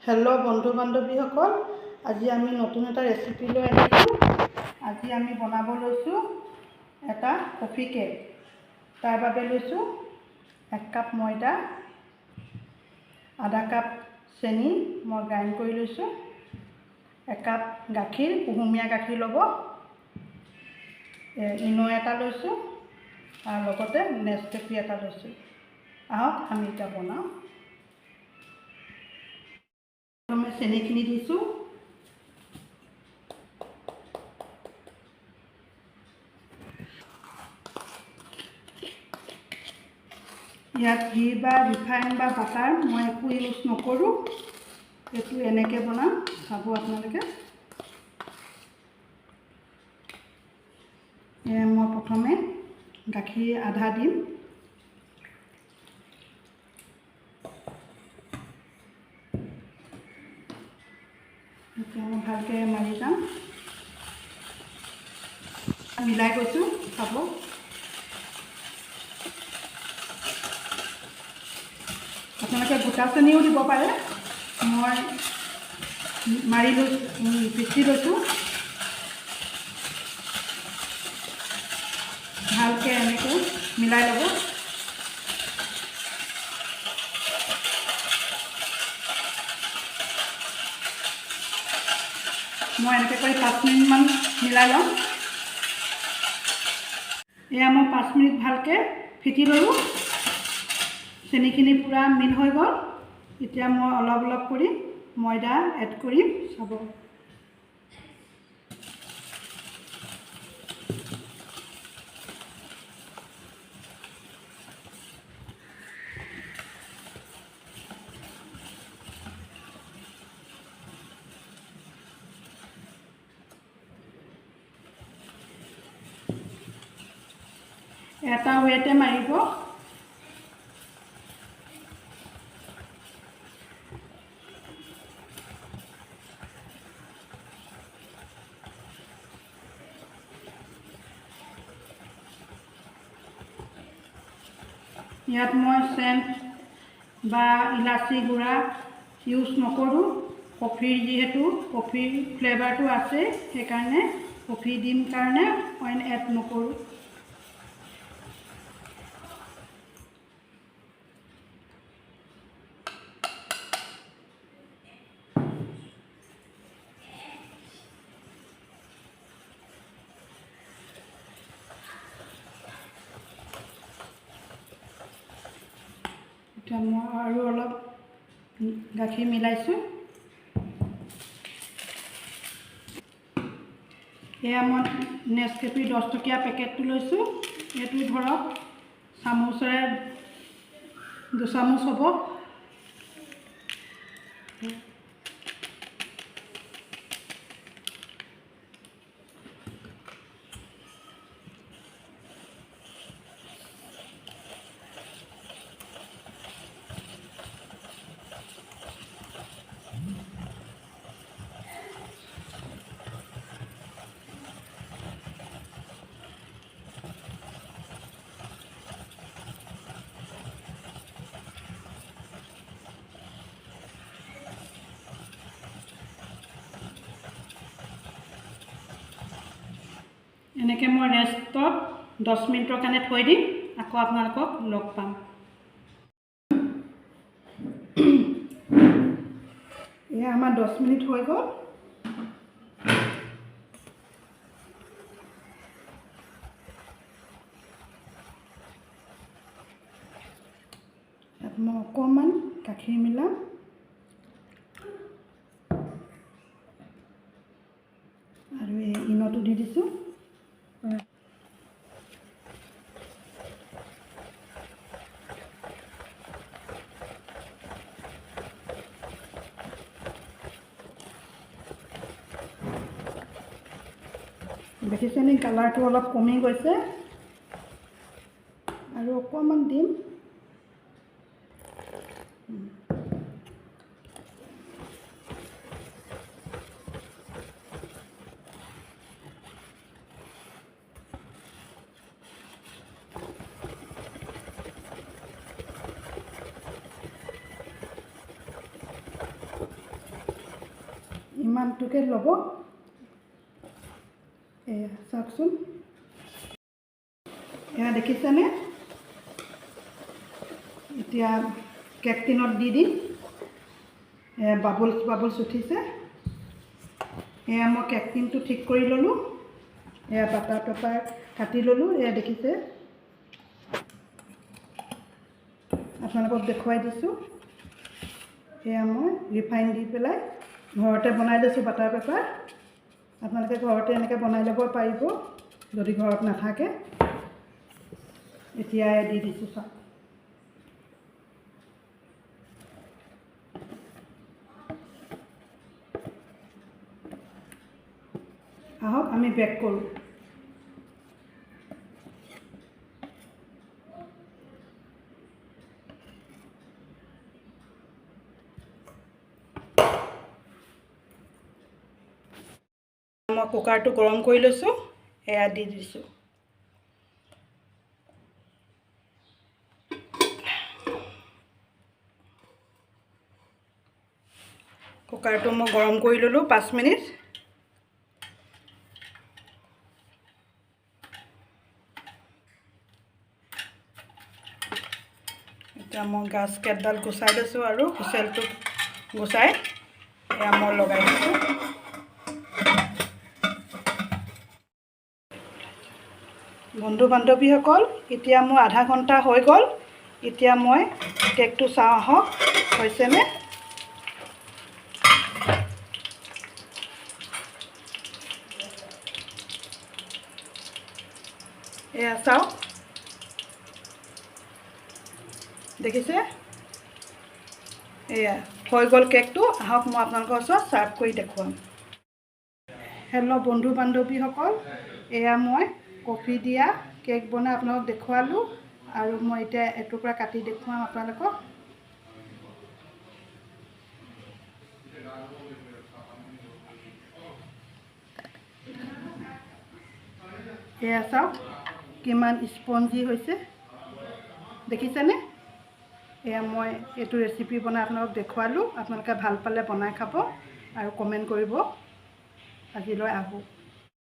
Hello बंधु बान्धवीসকল, আজি আমি নতুন এটা ৰেচিপি লৈ আহিছোঁ। আজি আমি বনাব লৈছোঁ এটা কফি কেক। তাৰ বাবে লৈছোঁ 1 কাপ ময়দা, আধা কাপ চেনি মই গ্ৰাইণ্ড কৰি লৈছোঁ, 1 কাপ গাখীৰ, কুহুমীয়া গাখীৰ ল'ব, ইনো এটা লৈছোঁ আৰু লগতে নেছকেফে এটা লৈছোঁ। আহক আমি এটা বনাওঁ। मैं চেনিখিনি দিছোঁ, ইয়াত ঘি বা ৰিফাইন বা বাটাৰ মই একো ইউজ নকৰোঁ। এইটো এনেকৈ বনাম, চাব আপোনালোকে। মই প্ৰথমে গাখীৰ আধা দিম, এতিয়া মই ভালকৈ মাৰি যাম, মিলাই গৈছোঁ, চাব। আপোনালোকে গোটা চেনিও দিব পাৰে। মই মাৰি লৈছোঁ, পিচি লৈছোঁ। ভালকৈ এনেকৈ মিলাই ল'ব। মই এনেকৈ কৰি 5 মিনিটমান মিলাই ল'ম। এয়া মই 5 মিনিট ভালকৈ ফেটি ল'লোঁ। চেনিখিনি পূৰা মিল হৈ গ'ল। এতিয়া মই অলপ অলপ কৰি ময়দা এড কৰিম, চাব। এটা ৱেটে মাৰিব। ইয়াত মই চেণ্ট বা ইলাচি গুড়া ইউজ নকৰোঁ। কফিৰ যিহেতু কফিৰ ফ্লেভাৰটো আছে, সেইকাৰণে কফি দিম কাৰণে অইন এড নকৰোঁ। এতিয়া মই আৰু অলপ গাখীৰ মিলাইছোঁ। এয়া মই নেছকেফে 10 টকীয়া পেকেটটো লৈছোঁ। এইটো ধৰক চামুচেৰে 2 চামুচ হ'ব। এনেকৈ মই ৰেষ্টত 10 মিনিটৰ কাৰণে থৈ দিম। আকৌ আপোনালোকক লগ পাম। এয়া আমাৰ 10 মিনিট হৈ গ'ল। ইয়াত মই অকণমান গাখীৰ মিলাম আৰু এই ইনোটো দি দিছোঁ। দেখিছেনে কালাৰটো অলপ কমি গৈছে, আৰু অকণমান দিম। ইমানটোকে ল'ব। এয়া চাওকচোন, এয়া দেখিছেনে? এতিয়া কেক টিনত দি দিম। বাবলছ উঠিছে। এয়া মই কেক টিনটো ঠিক কৰি ল'লোঁ। এয়া বাটাৰ পেপাৰ কাটি ল'লোঁ। এয়া দেখিছে, আপোনালোকক দেখুৱাই দিছোঁ। এয়া মই ৰিফাইন দি পেলাই ঘৰতে বনাই লৈছোঁ বাটাৰ পেপাৰ। আপোনালোকে ঘৰতে এনেকৈ বনাই ল'ব পাৰিব যদি ঘৰত নাথাকে। এতিয়া দি দিছোঁ চাওক। আহক আমি বেক কৰোঁ। মই কুকাৰটো গৰম কৰি লৈছোঁ। এয়া দি দিছোঁ। কুকাৰটো মই গৰম কৰি ল'লোঁ 5 মিনিট। এতিয়া মই গাস্কেটডাল গুচাই লৈছোঁ আৰু হুইচেলটো গুচাই এয়া মই লগাই দিছোঁ। বন্ধু বান্ধৱীসকল, এতিয়া মোৰ আধা ঘণ্টা হৈ গ'ল। এতিয়া মই কেকটো চাওঁ আহক হৈছেনে। এয়া চাওক, দেখিছে? এয়া হৈ গ'ল কেকটো। আহক মই আপোনালোকৰ ওচৰত ছাৰ্ভ কৰি দেখুৱাম। হেল্ল' বন্ধু বান্ধৱীসকল, এয়া মই কফি দিয়া কেক বনাই আপোনালোকক দেখুৱালোঁ। আৰু মই এতিয়া এটুকুৰা কাটি দেখুৱাম আপোনালোকক। এয়া চাওক কিমান স্পঞ্জি হৈছে, দেখিছেনে? এয়া মই এইটো ৰেচিপি বনাই আপোনালোকক দেখুৱালোঁ। আপোনালোকে ভাল পালে বনাই খাব আৰু কমেণ্ট কৰিব। আজিলৈ আহোঁ।